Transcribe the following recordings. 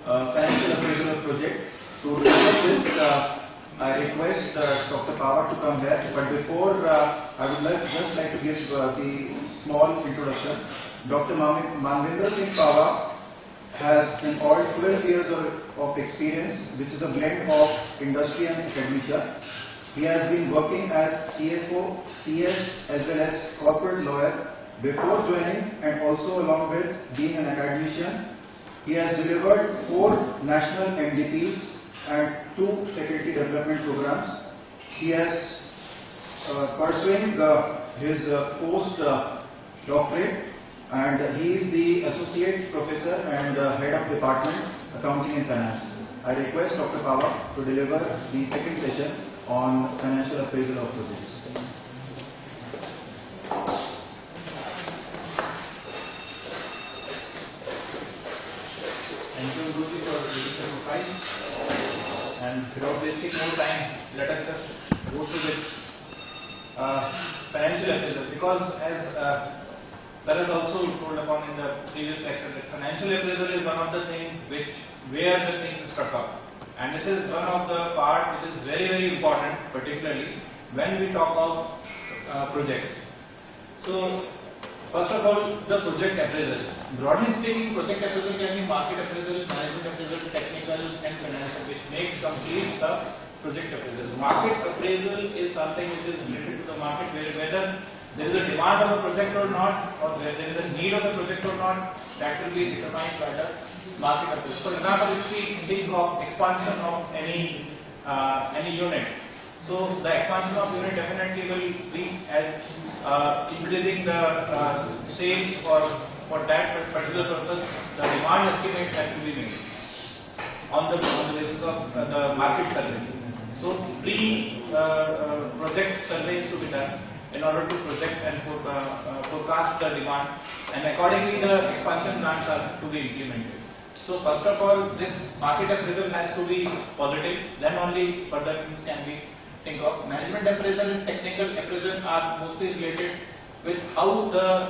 Financial Appraisal of Project. To discuss this, I request Dr. Pahwa to come here. But before, I would just like to give the small introduction. Dr. Manvinder Singh Pahwa has in all 12 years of experience, which is a blend of industry and academia. He has been working as CFO, CS as well as corporate lawyer before joining, and also along with being an academician. He has delivered 4 national MDPs and 2 faculty development programs. He has pursuing his post-doctorate, and he is the associate professor and head of department accounting and finance. I request Dr. Pahwa to deliver the second session on financial appraisal of projects. Thank you, Guruji, for leading the profile. And without wasting more time, let us just go to the financial appraisal, because as Sir has also told upon in the previous lecture, that financial appraisal is one of the things where the things struck up, and this is one of the part which is very, very important, particularly when we talk of projects. So first of all, the project appraisal. Broadly speaking, project appraisal can be market appraisal, management appraisal, technical and financial, which makes complete the project appraisal. Market appraisal is something which is related to the market, whether there is a demand of a project or not, or there is a need of the project or not, that will be determined by the market appraisal. For example, if we think of expansion of any unit, so the expansion of unit definitely will be as increasing the sales for that particular purpose. The demand estimates have to be made on the basis of the market survey. So pre-project surveys to be done in order to project and forecast the demand, and accordingly the expansion plans are to be implemented. So first of all, this market appraisal has to be positive, then only further things can be think of. Management appraisal and technical appraisal are mostly related with how the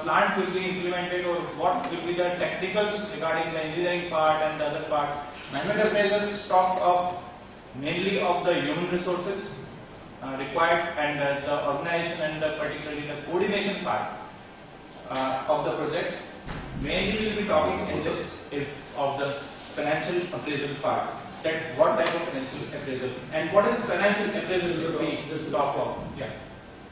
plant will be implemented, or what will be the technicals regarding the engineering part and the other part. Management appraisal talks of mainly of the human resources required, and the organization and particularly the coordination part of the project. Mainly we will be talking in this is of the financial appraisal part, that what type of financial appraisal and what is financial appraisal will be just talk of. Yeah.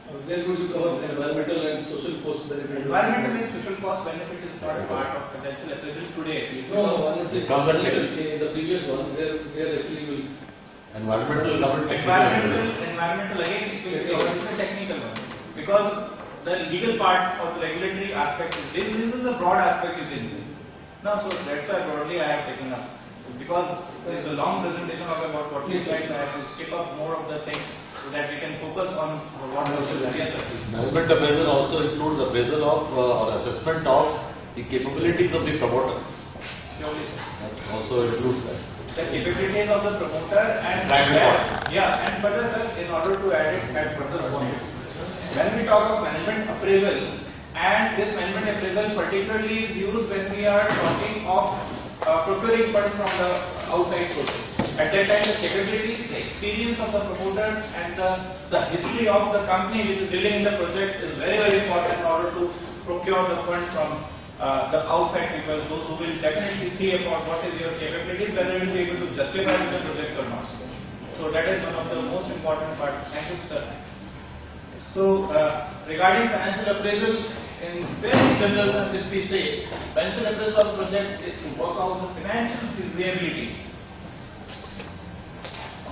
We are going to cover environmental and social cost benefit. Environmental and social cost benefit is not a part of financial appraisal today. No, honestly, in the previous one, there actually will. Environmental again, it will be a technical one, because the legal part of the regulatory aspect is this is the broad aspect you can say. Now, so that's why broadly I have taken up, because there is a long presentation of about 40 slides. I have to skip up more of the things so that we can focus on what we should do. Yes, sir. Management appraisal also includes appraisal of or assessment of the capabilities of the promoter. Surely, sir. That also includes that. The capabilities of the promoter and and further, sir, in order to add it at further point, when we talk of management appraisal, and this management appraisal particularly is used when we are talking of procuring funds from the outside sources. At that time, the capabilities, the experience of the promoters, and the history of the company which is dealing in the project is very, very important in order to procure the funds from the outside people, those who will definitely see about what is your capabilities, whether you will be able to justify the projects or not. So that is one of the most important parts. Thank you, sir. So regarding financial appraisal, in very general sense, if we say financial appraisal of project is to work out the financial feasibility.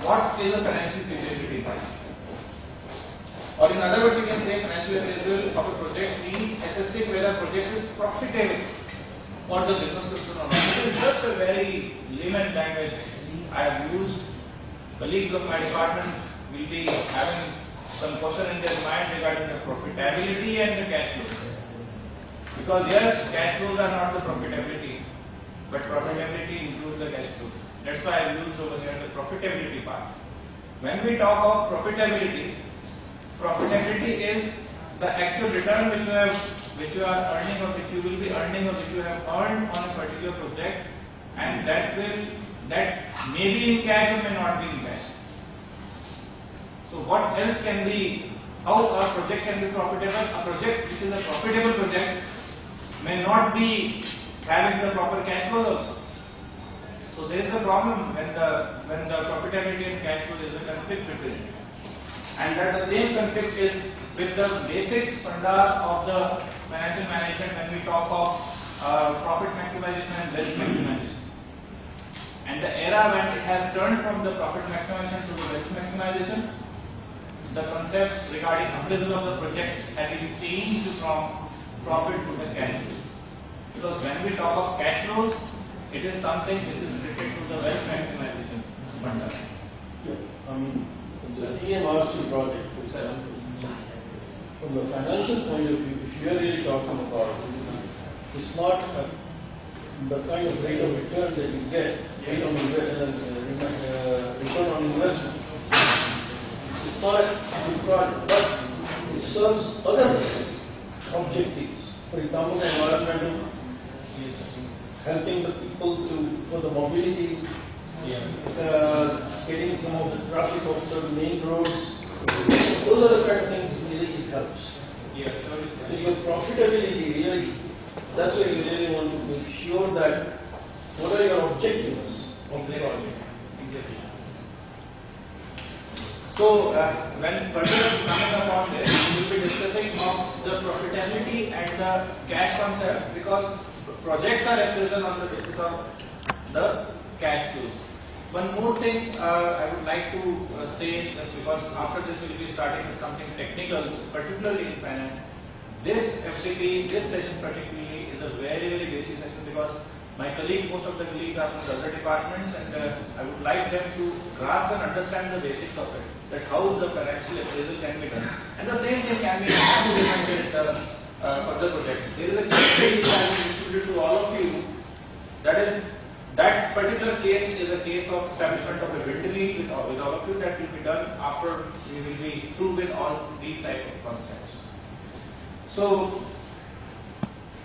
What is a financial feasibility? Or in other words, you can say financial appraisal of a project means assessing whether a project is profitable for the business system or not. It is just a very layman language I have used. Colleagues of my department will be having some question in their mind regarding the profitability and the cash flows. Because yes, cash flows are not the profitability, but profitability includes the cash flows. That's why I have used over here the profitability part. When we talk of profitability, profitability is the actual return which you are earning, or which you will be earning, or which you have earned on a particular project, and and that may be in cash or may not be in cash. So what else can be, how a project can be profitable? A project which is a profitable project may not be having the proper cash flow also. So there is a problem when the profitability and cash flow is a conflict between it. And that the same conflict is with the basics fundas of the financial management when we talk of profit maximization and wealth maximization. And the era when it has turned from the profit maximization to the wealth maximization, the concepts regarding appraisal of the projects have been changed from profit to the cash flows. Because when we talk of cash flows, it is something which is related to the wealth maximization funda. Yeah, I mean, the EMRC project, for example, from the financial point of view, if you are really talking about it, it's not the kind of rate of return that you get, return on investment. It's not a good product, but it serves other objectives. For example, environmental, helping the people for the mobility, getting some of the traffic off the main roads. Those are the kind of things really it helps. So your profitability really, that's where you really want to make sure that what are your objectives of the project. Exactly. So when further coming upon this, we will be discussing of the profitability and the cash concept, because projects are appraised on the basis of the cash flows. One more thing I would like to say, just because after this we will be starting with something technical, particularly in finance. This FDP, this session particularly is a very basic session, because my colleagues, most of the colleagues are from the other departments, and I would like them to grasp and understand the basics of it, that how the financial appraisal can be done. And the same thing can be implemented for the projects. There is a case study which I will distribute to all of you. That particular case is a case of establishment of a wind wheel with all of you. That will be done after we will be through with all these type of concepts. So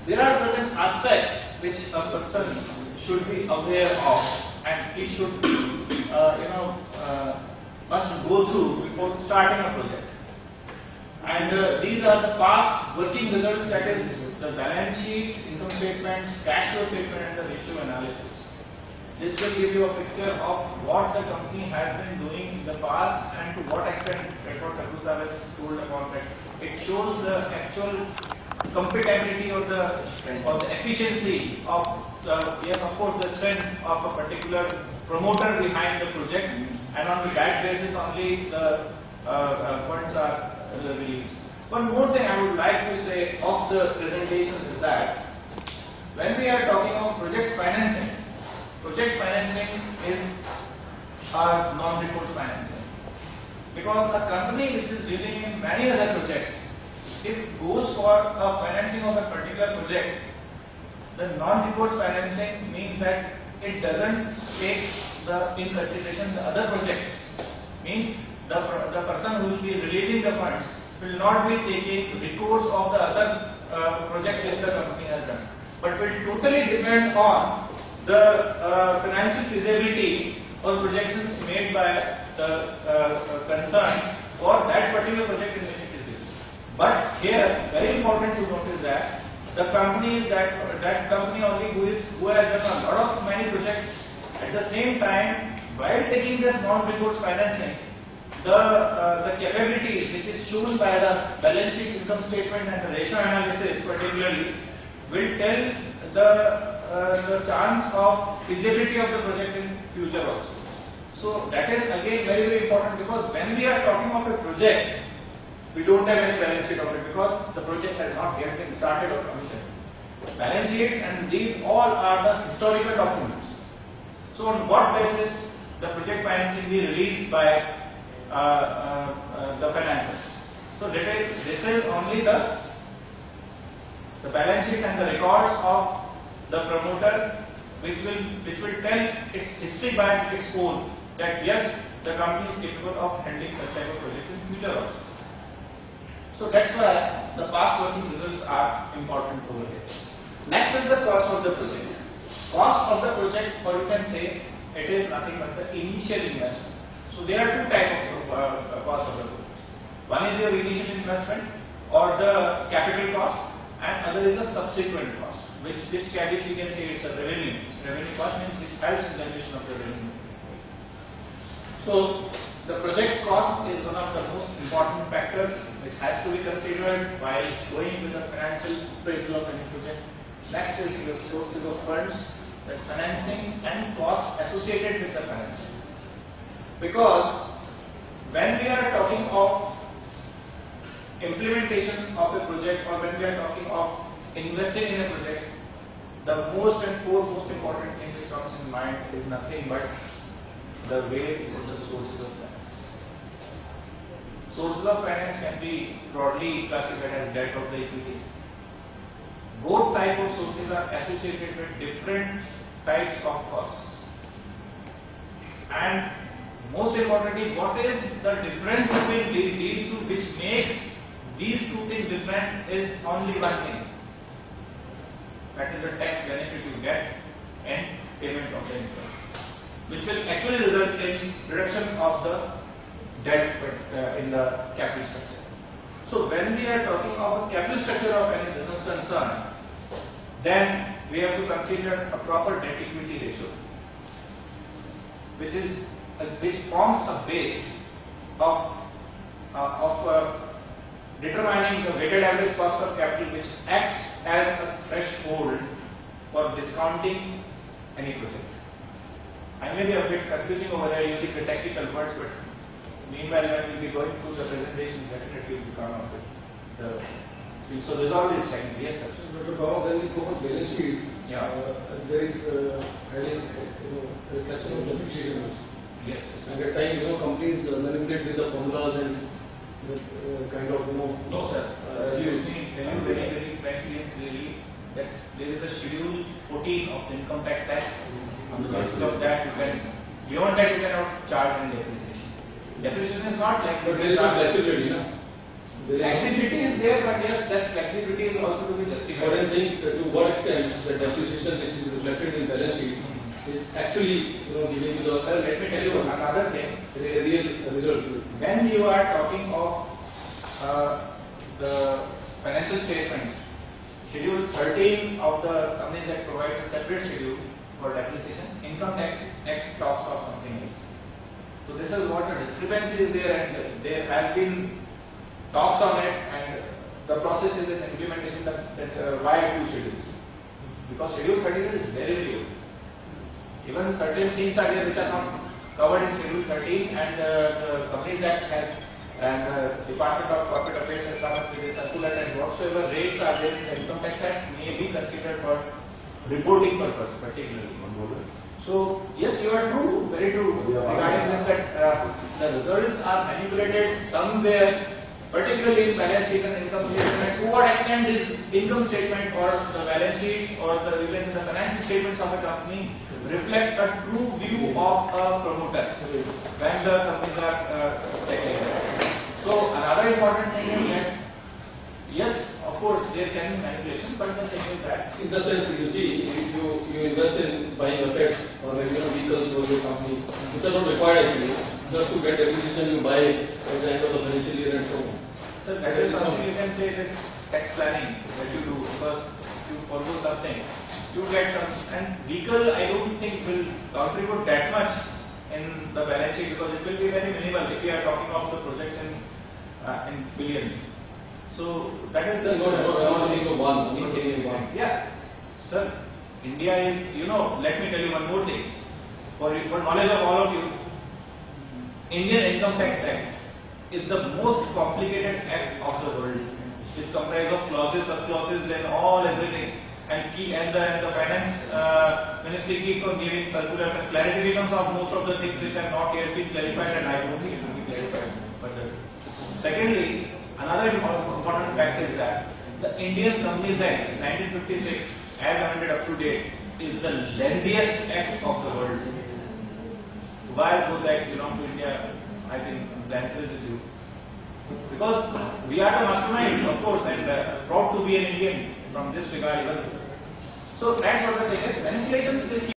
there are certain aspects which a person should be aware of, and he should must go through before starting a project. And these are the past working results, that is the balance sheet, income statement, cash flow statement, and the ratio analysis. This will give you a picture of what the company has been doing in the past and to what extent what Kapoor has told about that. It shows the actual compatibility or the efficiency of yes, of course, the strength of a particular promoter behind the project, and on that basis only the funds are released. One more thing I would like to say of the presentation is that when we are talking of project financing is a non-recourse financing, because a company which is dealing in many other projects, if it goes for a financing of a particular project, the non-recourse financing means that it doesn't take in consideration the other projects. Means the person who will be releasing the funds will not be taking recourse of the other project which the company has done, but will totally depend on the financial feasibility or projections made by the concern for that particular project in which it is used. But here, very important to notice that the company is that company only who has done a lot of many projects. At the same time, while taking this non-recourse financing, the capabilities which is shown by the balance sheet, income statement, and the ratio analysis particularly will tell the chance of feasibility of the project in future also. So that is again very important, because when we are talking of a project, we don't have any balance sheet of it because the project has not yet been started or commissioned. Balance sheets and these all are the historical documents. So on what basis the project financing be released by the financiers? So this is only the balance sheet and the records of the promoter, which will tell its history by its own, that yes, the company is capable of handling such type of projects in future also. So that's why the past working results are important over here. Next is the cost of the project. cost of the project, or you can say it is nothing but the initial investment. So there are two types of cost of the project. One is your initial investment or the capital cost, and other is the subsequent cost, which we can say it's a revenue. Revenue cost means which helps in generation of the revenue. So the project cost is one of the most important factors which has to be considered while going with the financial appraisal of any project. Next is your sources of funds, that's financing and costs associated with the financing. Because when we are talking of implementation of a project, or when we are talking of investing in a project, the most and foremost important thing which comes in mind is nothing but the ways or the sources of finance. Sources of finance can be broadly classified as debt of the equity. Both types of sources are associated with different types of costs. And most importantly, what is the difference between these two, which makes these two things different, is only one thing. That is the tax benefit you get and payment of the interest, which will actually result in reduction of the debt in the capital structure. So when we are talking of the capital structure of any business concern, then we have to consider a proper debt equity ratio, which forms a base of determining the weighted average cost of capital, which acts as a threshold for discounting any project. I may be a bit confusing over here using the technical words, but meanwhile when we will be going through the presentation, definitely will come up with the. So this all is technical. Yes, sir. Dr. Pahwa, when we go for balance sheets, there is reflection of depreciation. Yes. And at times, companies manipulate with the formulas and kind of, No, sir. You see, tell you very, very frankly and clearly that there is a schedule 14 of the Income Tax Act. On the basis of that, you can, beyond that, you cannot charge any depreciation. Depreciation is not like. But there is a flexibility, no? Flexibility is there, but yes, that flexibility is also to be justified. What I'm saying, to what extent the depreciation which is reflected in balance sheet is actually, giving to the. Sir, let me tell you another thing. Real results. When you are talking of the financial statements, Schedule 13 of the Companies Act provides a separate schedule for depreciation. Income Tax Act talks of something else. So this is what the discrepancy is there, and there has been talks on it, and the process is in implementation that why two schedules? Because Schedule 13 is very, very old. Even certain things are there which are not covered in Schedule 13, and the Companies Act has, and the Department of Corporate Affairs has come up with a circular, and whatsoever rates are there in the Income Tax Act may be considered for reporting purpose, particularly. So yes, you are true, very true regarding this, that the results are manipulated somewhere, particularly in balance sheet and income statement. To what extent is income statement or the balance sheets or the financial statements of a company reflect a true view of a promoter when the companies are taking it. So another important thing is that yes, of course there can be manipulation, but the thing is that in the sense, you see, if you invest in buying assets or maybe vehicles for your company, which are not required actually, just to get depreciation you buy at the end of the financial year and so on. So that is something you can say that tax planning that you do, because you follow something, you get some, and vehicle I don't think will contribute that much in the balance sheet, because it will be very minimal if we are talking of the projects in billions. So that is the not only one. Yeah, sir. India is, let me tell you one more thing. For knowledge of all of you, Indian Income Tax Act is the most complicated act of the world. It comprises of clauses, sub-clauses, and everything. And the finance ministry keeps on giving circulars and clarifications of most of the things which have not yet been clarified, and I don't think it will be clarified further. Secondly, another important fact is that the Indian Companies Act 1956, as amended up to date, is the lengthiest act of the world. Why both acts belong to India, I think the answer is with you. Because we are the masterminds, of course, and proud to be an Indian from this regard even. So that's what the thing is. Manipulations will keep